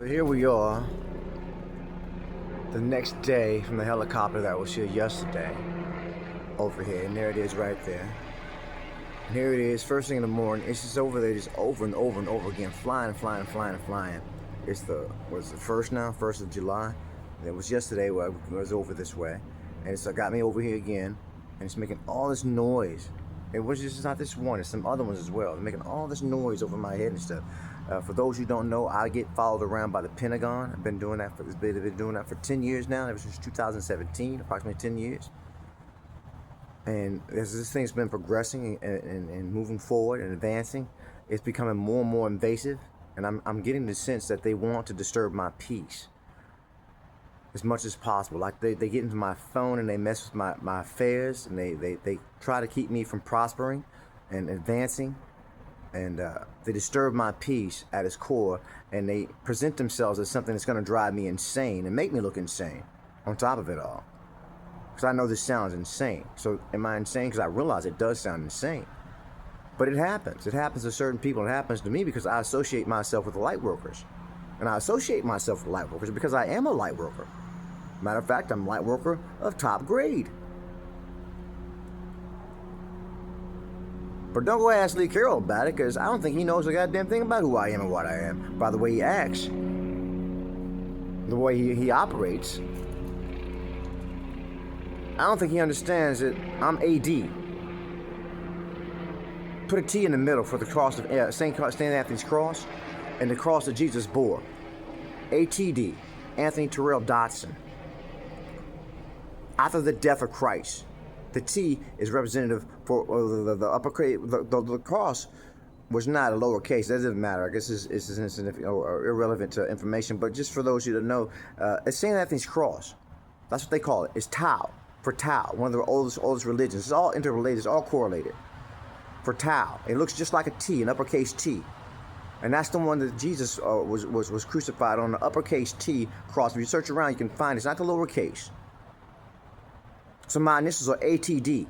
Here we are, the next day from the helicopter that was here yesterday, over here, and there it is right there. And here it is, first thing in the morning. It's just over there, just over and over and over again, flying. It's the first now, 1st of July. And it was yesterday where I was over this way, and it's got me over here again, and it's making all this noise. It was just not this one, it's some other ones as well. They're making all this noise over my head and stuff. For those who don't know, I get followed around by the Pentagon. I've been doing that for 10 years now, ever since 2017, approximately 10 years. And as this thing's been progressing and moving forward and advancing, it's becoming more and more invasive. And I'm getting the sense that they want to disturb my peace as much as possible. Like they get into my phone and they mess with my affairs, and they try to keep me from prospering and advancing. And they disturb my peace at its core, and they present themselves as something that's going to drive me insane and make me look insane on top of it all. Because I know this sounds insane. So am I insane? Because I realize it does sound insane. But it happens. It happens to certain people. It happens to me because I associate myself with the light workers. And I associate myself with light workers because I am a light worker. Matter of fact, I'm a light worker of top grade. But don't go ask Lee Carroll about it, because I don't think he knows a goddamn thing about who I am and what I am. By the way he acts, the way he operates. I don't think he understands that I'm AD. Put a T in the middle for the cross of St. Anthony's cross and the cross that Jesus bore. ATD, Anthony Terrell Dotson. After the death of Christ. The T is representative for the uppercase. The cross was not a lowercase. That doesn't matter. I guess it's insignificant or irrelevant to information. But just for those of you that know, it's St. Anthony's cross. That's what they call it. It's Tau, for Tau, one of the oldest religions. It's all interrelated. It's all correlated. For Tau, it looks just like a T, an uppercase T, and that's the one that Jesus was crucified on, the uppercase T cross. If you search around, you can find it. It's not the lowercase. So my initials are ATD.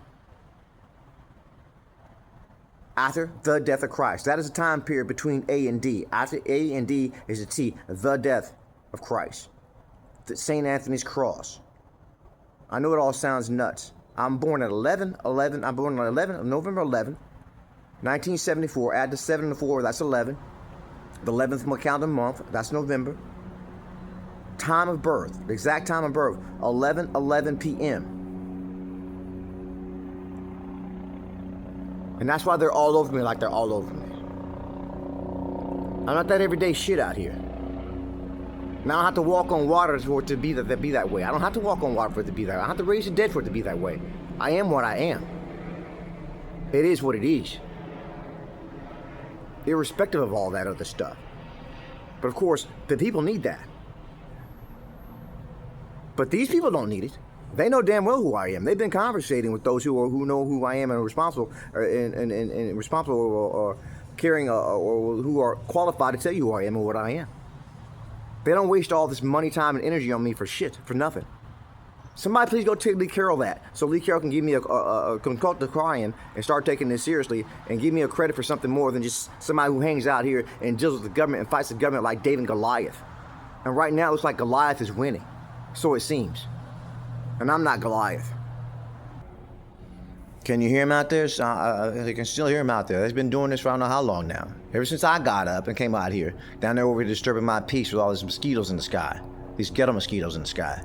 After the death of Christ. That is the time period between A and D. After A and D is a T, the death of Christ. The St. Anthony's cross. I know it all sounds nuts. I'm born at 11. I'm born on November 11, 1974. Add the 7 and the 4, that's 11. The 11th calendar month, that's November. Time of birth, the exact time of birth, 11:11 p.m. And that's why they're all over me like they're all over me. I'm not that everyday shit out here. Now I don't have to walk on water for it to be that way. I don't have to walk on water for it to be that way. I don't have to raise the dead for it to be that way. I am what I am. It is what it is. Irrespective of all that other stuff. But of course, the people need that. But these people don't need it. They know damn well who I am. They've been conversating with those who know who I am and are responsible, or caring, or who are qualified to tell you who I am and what I am. They don't waste all this money, time, and energy on me for shit, for nothing. Somebody please go tell Lee Carroll that, so Lee Carroll can give me can call the crying and start taking this seriously and give me a credit for something more than just somebody who hangs out here and deals with the government and fights the government like David and Goliath. And right now it looks like Goliath is winning. So it seems. And I'm not Goliath. Can you hear him out there? You can still hear him out there. He's been doing this for I don't know how long now. Ever since I got up and came out here. Down there over here disturbing my peace with all these mosquitoes in the sky. These ghetto mosquitoes in the sky.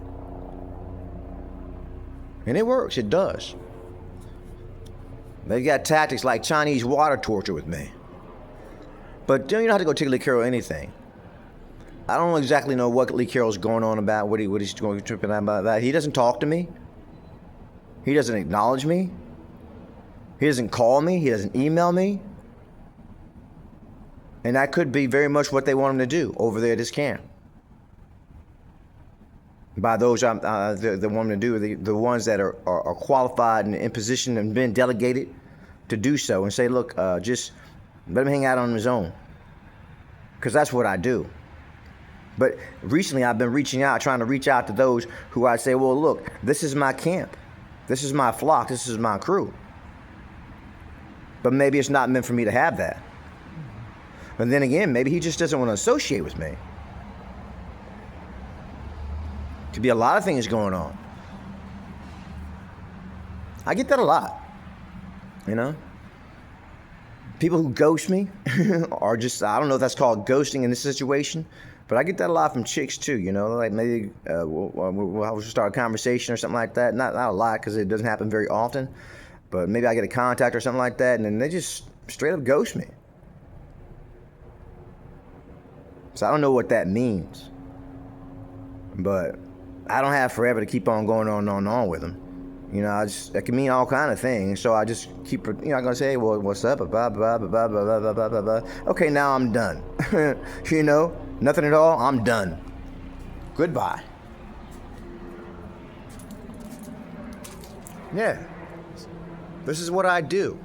And it works. It does. They got tactics like Chinese water torture with me. But you don't have to go tell Lee Carroll anything. I don't exactly know what Lee Carroll's going on about, what he's going tripping out about that. He doesn't talk to me. He doesn't acknowledge me. He doesn't call me. He doesn't email me. And that could be very much what they want him to do over there at this camp. By those they want him to do, the ones that are qualified and in position and been delegated to do so, and say, look, just let him hang out on his own. Because that's what I do. But recently I've been trying to reach out to those who I say, well, look, this is my camp. This is my flock. This is my crew. But maybe it's not meant for me to have that. But then again, maybe he just doesn't want to associate with me. Could be a lot of things going on. I get that a lot, you know? People who ghost me are just, I don't know if that's called ghosting in this situation, but I get that a lot from chicks too, you know? Like maybe we'll start a conversation or something like that. Not a lot, because it doesn't happen very often, but maybe I get a contact or something like that, and then they just straight up ghost me. So I don't know what that means, but I don't have forever to keep on going on with them. You know, that can mean all kind of things. So I just keep, I'm gonna say, hey, well, what's up? Blah, blah, blah, blah, blah, blah, blah, blah, blah. Okay, now I'm done. You know, nothing at all, I'm done. Goodbye. Yeah, this is what I do.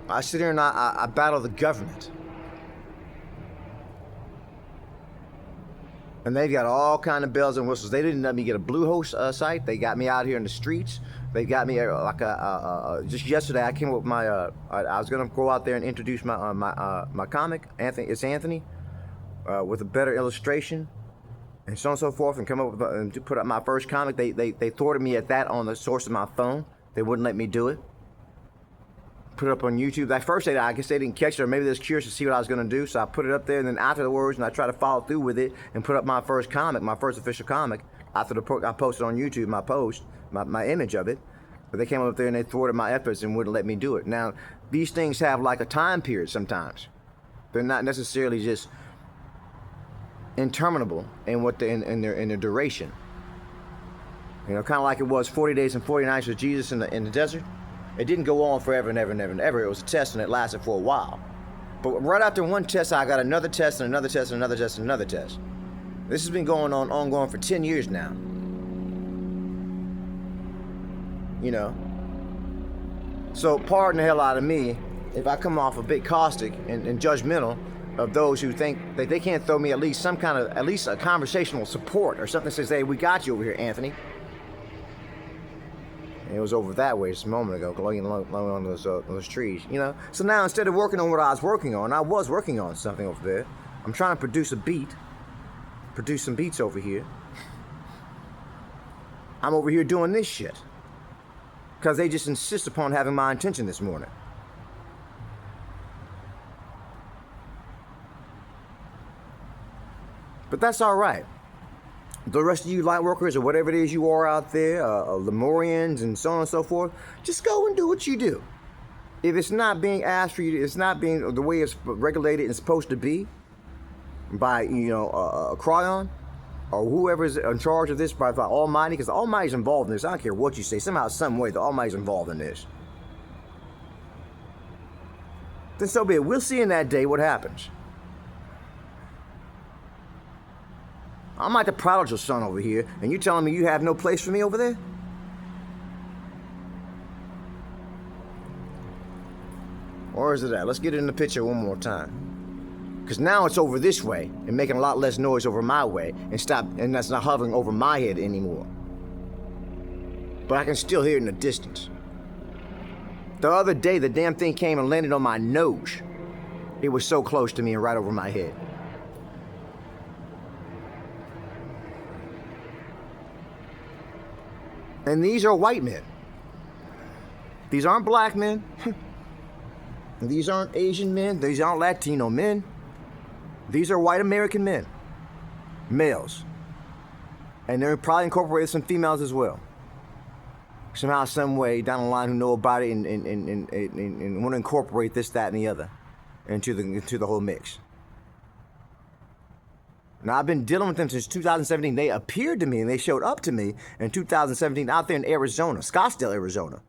I sit here and I battle the government. And they've got all kind of bells and whistles. They didn't let me get a Bluehost site. They got me out here in the streets. They got me just yesterday. I came up with my. I was gonna go out there and introduce my comic. It's Anthony, with a better illustration, and so on and so forth, and come up with and to put up my first comic. They thwarted me at that on the source of my phone. They wouldn't let me do it. Put it up on YouTube. At first, I guess they didn't catch it, or maybe they was curious to see what I was going to do, so I put it up there, and then afterwards, and I tried to follow through with it and put up my first comic, my first official comic, after I posted on YouTube my image of it, but they came up there and they thwarted my efforts and wouldn't let me do it. Now, these things have like a time period sometimes. They're not necessarily just interminable in their duration. You know, kind of like it was 40 days and 40 nights with Jesus in the desert. It didn't go on forever and ever and ever and ever. It was a test, and it lasted for a while. But right after one test, I got another test and another test and another test and another test. This has been ongoing for 10 years now. You know? So pardon the hell out of me if I come off a bit caustic and judgmental of those who think that they can't throw me at least a conversational support or something that says, hey, we got you over here, Anthony. And it was over that way just a moment ago, going along those trees, you know? So now instead of working on what I was working on something over there. I'm trying to produce some beats over here. I'm over here doing this shit. Because they just insist upon having my attention this morning. But that's all right. The rest of you light workers or whatever it is you are out there, Lemurians and so on and so forth, just go and do what you do. If it's not being asked for you, it's not being the way it's regulated and supposed to be by, Cryon or whoever's in charge of this, by the Almighty, because the Almighty's involved in this. I don't care what you say. Somehow, some way, the Almighty's involved in this. Then so be it. We'll see in that day what happens. I'm like the prodigal son over here, and you telling me you have no place for me over there? Or is it that? Let's get it in the picture one more time. Because now it's over this way, and making a lot less noise over my way, and that's not hovering over my head anymore. But I can still hear it in the distance. The other day, the damn thing came and landed on my nose. It was so close to me and right over my head. And these are white men. These aren't black men. These aren't Asian men. These aren't Latino men. These are white American men. Males. And they're probably incorporated some females as well. Somehow, some way, down the line, who know about it and want to incorporate this, that, and the other into the whole mix. Now, I've been dealing with them since 2017. They appeared to me and they showed up to me in 2017 out there in Arizona, Scottsdale, Arizona,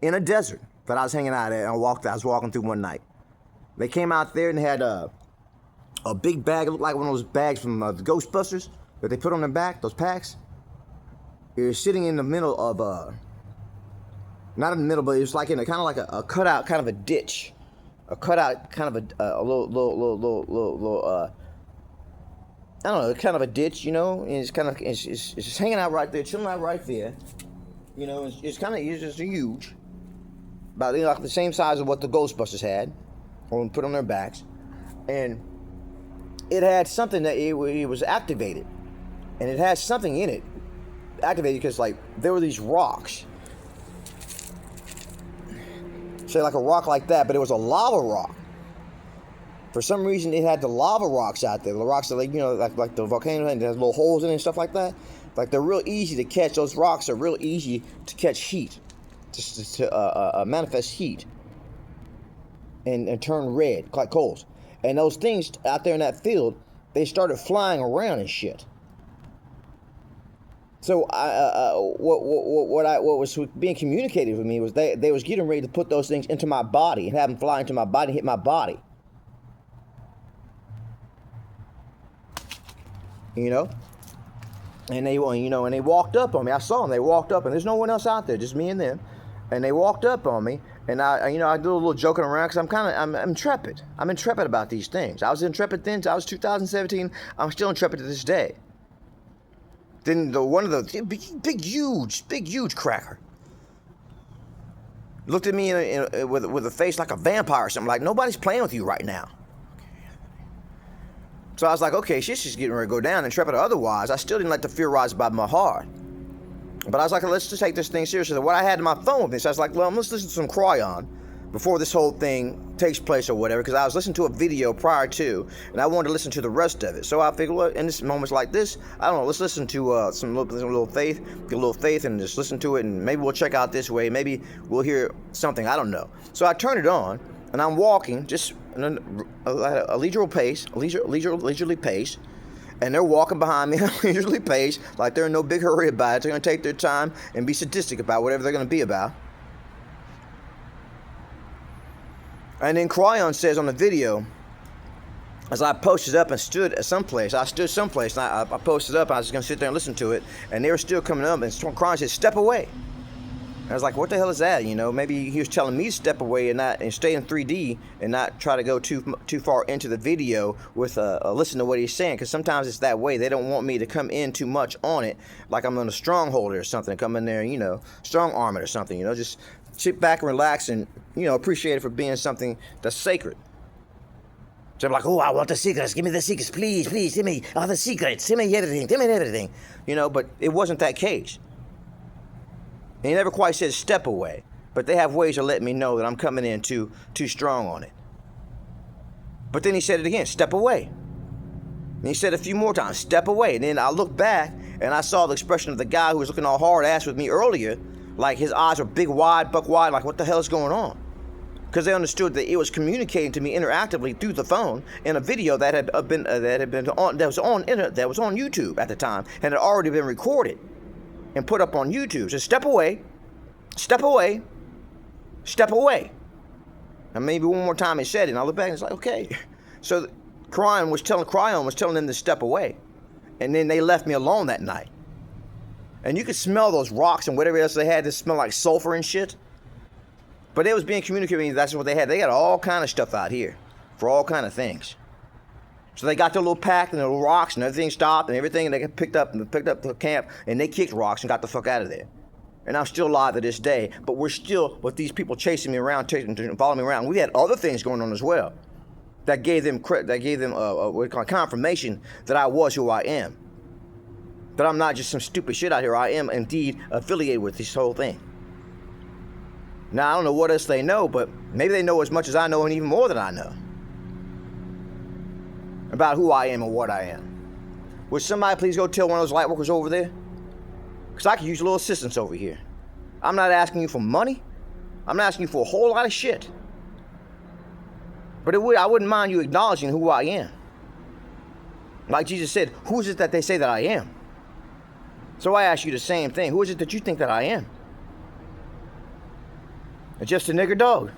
in a desert that I was hanging out at and I was walking through one night. They came out there and had a big bag. It looked like one of those bags from the Ghostbusters that they put on their back, those packs. It was sitting in the middle of, not in the middle, but it was like in a kind of like a cutout, kind of a ditch. A cutout, kind of a little, I don't know, kind of a ditch, you know, and it's just hanging out right there, chilling out right there. You know, it's just huge. About like the same size of what the Ghostbusters had, or put on their backs. And it had something that it was activated. and it had something in it activated because like there were these rocks. Say like a rock like that, but it was a lava rock. For some reason, it had the lava rocks out there. The rocks that, like, you know, like the volcano, and there's little holes in it and stuff like that. Like, they're real easy to catch. Those rocks are real easy to catch heat, to manifest heat, and turn red like coals. And those things out there in that field, they started flying around and shit. So what was being communicated with me was they was getting ready to put those things into my body and have them fly into my body and hit my body. You know, and they walked up on me. I saw them. They walked up, and there's no one else out there, just me and them. And they walked up on me, and I do a little joking around because I'm intrepid. I'm intrepid about these things. I was intrepid then. I was 2017. I'm still intrepid to this day. Then one of the big huge cracker looked at me with a face like a vampire or something. Like, nobody's playing with you right now. So I was like, okay, shit's just getting ready to go down, intrepid or otherwise. I still didn't let the fear rise above my heart. But I was like, let's just take this thing seriously. So what I had in my phone with me, so I was like, well, let's listen to some Cryon before this whole thing takes place or whatever, because I was listening to a video prior to, and I wanted to listen to the rest of it. So I figured, well, in this moments like this, I don't know, let's listen to some little faith, get a little faith, and just listen to it, and maybe we'll check out this way. Maybe we'll hear something. I don't know. So I turned it on, and I'm walking, just at a leisurely pace, and they're walking behind me at a leisurely pace, like they're in no big hurry about it. They're going to take their time and be sadistic about whatever they're going to be about. And then Cryon says on the video, as I posted up and stood at someplace, and I posted up, I was going to sit there and listen to it, and they were still coming up, and Cryon said, step away. I was like, what the hell is that? You know, maybe he was telling me to step away and stay in 3D and not try to go too far into the video with listen to what he's saying, because sometimes it's that way. They don't want me to come in too much on it, like I'm on a stronghold or something, come in there and, you know, strong arm it or something, you know, just sit back and relax and, you know, appreciate it for being something that's sacred. So I'm like, oh, I want the secrets. Give me the secrets, please, give me all the secrets. Give me everything, you know, but it wasn't that case. And he never quite said step away, but they have ways of letting me know that I'm coming in too strong on it. But then he said it again, step away. And he said it a few more times, step away. And then I looked back and I saw the expression of the guy who was looking all hard ass with me earlier, like his eyes were big wide, buck wide, like what the hell is going on? Because they understood that it was communicating to me interactively through the phone in a video that was on YouTube at the time and had already been recorded and put up on YouTube. So step away, step away, step away. And maybe one more time he said it, and I look back and it's like, okay. So Cryon was telling them to step away. And then they left me alone that night. And you could smell those rocks and whatever else they had that smelled like sulfur and shit. But it was being communicated, that's what they had. They got all kind of stuff out here for all kind of things. So they got their little pack and their little rocks and everything stopped and everything, and they got picked up the camp, and they kicked rocks and got the fuck out of there. And I'm still alive to this day, but we're still with these people chasing me around, following me around. We had other things going on as well that gave them confirmation that I was who I am. That I'm not just some stupid shit out here. I am indeed affiliated with this whole thing. Now, I don't know what else they know, but maybe they know as much as I know and even more than I know about who I am and what I am. Would somebody please go tell one of those light workers over there? Because I could use a little assistance over here. I'm not asking you for money. I'm not asking you for a whole lot of shit. But I wouldn't mind you acknowledging who I am. Like Jesus said, who is it that they say that I am? So I ask you the same thing. Who is it that you think that I am? Just a nigger dog.